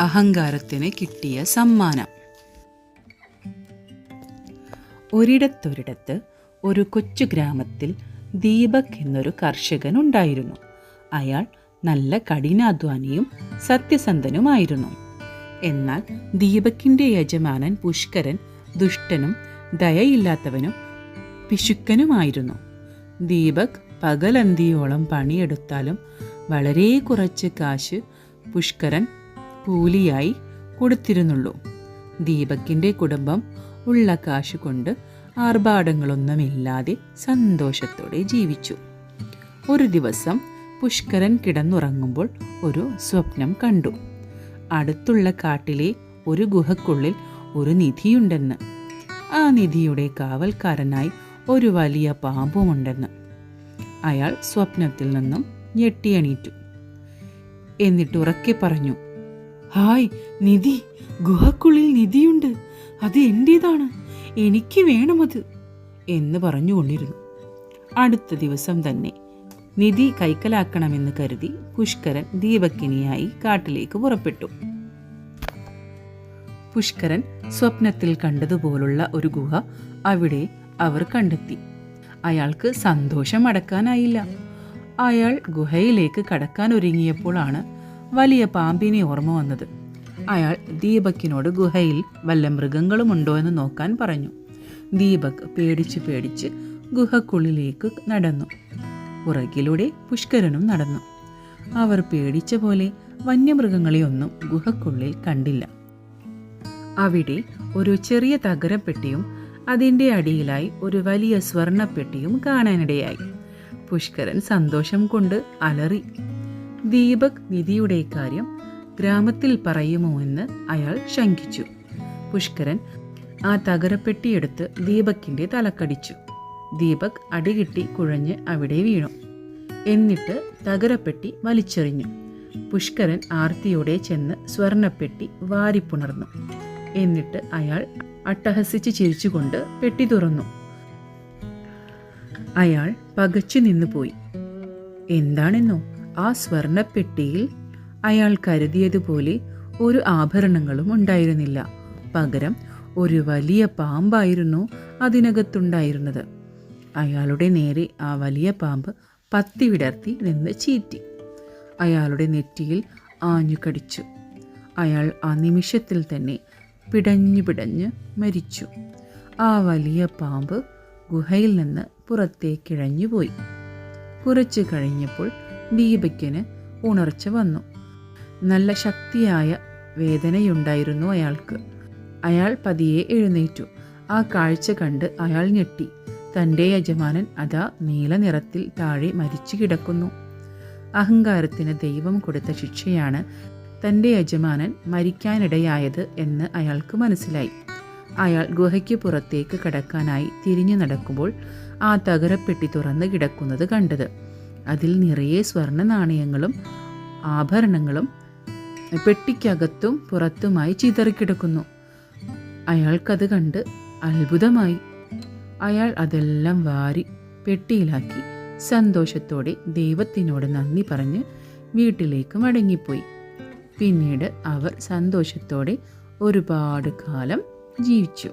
അഹങ്കാരത്തിന് കിട്ടിയ സമ്മാനം. ഒരിടത്തൊരിടത്ത് ഒരു കൊച്ചു ഗ്രാമത്തിൽ ദീപക് എന്നൊരു കർഷകൻ ഉണ്ടായിരുന്നു. അയാൾ നല്ല കഠിനാധ്വാനിയും സത്യസന്ധനുമായിരുന്നു. എന്നാൽ ദീപകിൻ്റെ യജമാനൻ പുഷ്കരൻ ദുഷ്ടനും ദയയില്ലാത്തവനും പിശുക്കനുമായിരുന്നു. ദീപക് പകലന്തിയോളം പണിയെടുത്താലും വളരെ കുറച്ച് കാശ് പുഷ്കരൻ കൂലിയായി കൊടുത്തിരുന്നുള്ളൂ. ദീപകിൻ്റെ കുടുംബം ഉള്ള കാശ് കൊണ്ട് ആർഭാടങ്ങളൊന്നുമില്ലാതെ സന്തോഷത്തോടെ ജീവിച്ചു. ഒരു ദിവസം പുഷ്കരൻ കിടന്നുറങ്ങുമ്പോൾ ഒരു സ്വപ്നം കണ്ടു. അടുത്തുള്ള കാട്ടിലെ ഒരു ഗുഹയ്ക്കുള്ളിൽ ഒരു നിധിയുണ്ടെന്ന്, ആ നിധിയുടെ കാവൽക്കാരനായി ഒരു വലിയ പാമ്പുമുണ്ടെന്ന്. അയാൾ സ്വപ്നത്തിൽ നിന്നും ഞെട്ടിയണീറ്റു. എന്നിട്ട് ഉറക്കെ പറഞ്ഞു, ഹായ് നിധി, ഗുഹക്കുള്ളിൽ നിധിയുണ്ട്, അത് എൻ്റേതാണ്, എനിക്ക് വേണമത് എന്ന് പറഞ്ഞുകൊണ്ടിരുന്നു. അടുത്ത ദിവസം തന്നെ നിധി കൈക്കലാക്കണമെന്ന് കരുതി പുഷ്കരൻ ദീപക്കിനിയായി കാട്ടിലേക്ക് പുറപ്പെട്ടു. പുഷ്കരൻ സ്വപ്നത്തിൽ കണ്ടതുപോലുള്ള ഒരു ഗുഹ അവിടെ അവർ കണ്ടെത്തി. അയാൾക്ക് സന്തോഷം അടക്കാനായില്ല. അയാൾ ഗുഹയിലേക്ക് കടക്കാൻ ഒരുങ്ങിയപ്പോഴാണ് വലിയ പാമ്പിനെ ഓർമ്മ വന്നത്. അയാൾ ദീപക്കിനോട് ഗുഹയിൽ വല്ല മൃഗങ്ങളുമുണ്ടോ എന്ന് നോക്കാൻ പറഞ്ഞു. ദീപക് പേടിച്ച് ഗുഹക്കുള്ളിലേക്ക് നടന്നു. പുറകിലൂടെ പുഷ്കരനും നടന്നു. അവർ പേടിച്ച പോലെ വന്യമൃഗങ്ങളെയൊന്നും ഗുഹക്കുള്ളിൽ കണ്ടില്ല. അവിടെ ഒരു ചെറിയ തകരപ്പെട്ടിയും അതിൻ്റെ അടിയിലായി ഒരു വലിയ സ്വർണ്ണപ്പെട്ടിയും കാണാനിടയായി. പുഷ്കരൻ സന്തോഷം കൊണ്ട് അലറി. ദീപക് നിധിയുടെ കാര്യം ഗ്രാമത്തിൽ പറയുമോ എന്ന് അയാൾ ശങ്കിച്ചു. പുഷ്കരൻ ആ തകരപ്പെട്ടിയെടുത്ത് ദീപകിൻ്റെ തലക്കടിച്ചു. ദീപക് അടികിട്ടി കുഴഞ്ഞ് അവിടെ വീണു. എന്നിട്ട് തകരപ്പെട്ടി വലിച്ചെറിഞ്ഞു. പുഷ്കരൻ ആർത്തിയോടെ ചെന്ന് സ്വർണ്ണപ്പെട്ടി വാരിപ്പുണർന്നു. എന്നിട്ട് അയാൾ അട്ടഹസിച്ച് ചിരിച്ചുകൊണ്ട് പെട്ടി തുറന്നു. അയാൾ പകച്ചു നിന്നുപോയി. എന്താണെന്നോ, ആ സ്വർണ്ണപ്പെട്ടിയിൽ അയാൾ കരുതിയതുപോലെ ഒരു ആഭരണങ്ങളും ഉണ്ടായിരുന്നില്ല. പകരം ഒരു വലിയ പാമ്പായിരുന്നു അതിനകത്തുണ്ടായിരുന്നത്. അയാളുടെ നേരെ ആ വലിയ പാമ്പ് പത്തി വിടർത്തി നിന്ന് ചീറ്റി. അയാളുടെ നെറ്റിയിൽ ആഞ്ഞു കടിച്ചു. അയാൾ ആ നിമിഷത്തിൽ തന്നെ പിടഞ്ഞു മരിച്ചു. ആ വലിയ പാമ്പ് ഗുഹയിൽ നിന്ന് പുറത്തേക്കിഴഞ്ഞുപോയി. കുറച്ചു കഴിഞ്ഞപ്പോൾ ദീപക്കിന് ഉണർച്ച വന്നു. നല്ല ശക്തിയായ വേദനയുണ്ടായിരുന്നു അയാൾക്ക്. അയാൾ പതിയെ എഴുന്നേറ്റു. ആ കാഴ്ച കണ്ട് അയാൾ ഞെട്ടി. തൻ്റെ യജമാനൻ അതാ നീല നിറത്തിൽ താഴെ മരിച്ചു കിടക്കുന്നു. അഹങ്കാരത്തിന് ദൈവം കൊടുത്ത ശിക്ഷയാണ് തൻ്റെ യജമാനൻ മരിക്കാനിടയായത് എന്ന് അയാൾക്ക് മനസ്സിലായി. അയാൾ ഗുഹയ്ക്ക് പുറത്തേക്ക് കടക്കാനായി തിരിഞ്ഞു നടക്കുമ്പോൾ ആ തകരപ്പെട്ടി തുറന്ന് കിടക്കുന്നത് കണ്ടത്. അതിൽ നിറയെ സ്വർണ്ണ നാണയങ്ങളും ആഭരണങ്ങളും പെട്ടിക്കകത്തും പുറത്തുമായി ചിതറിക്കിടക്കുന്നു. അയാൾക്കത് കണ്ട് അത്ഭുതമായി. അയാൾ അതെല്ലാം വാരി പെട്ടിയിലാക്കി സന്തോഷത്തോടെ ദൈവത്തിനോട് നന്ദി പറഞ്ഞ് വീട്ടിലേക്ക് മടങ്ങിപ്പോയി. പിന്നീട് അവർ സന്തോഷത്തോടെ ഒരുപാട് കാലം ജീവിച്ചു.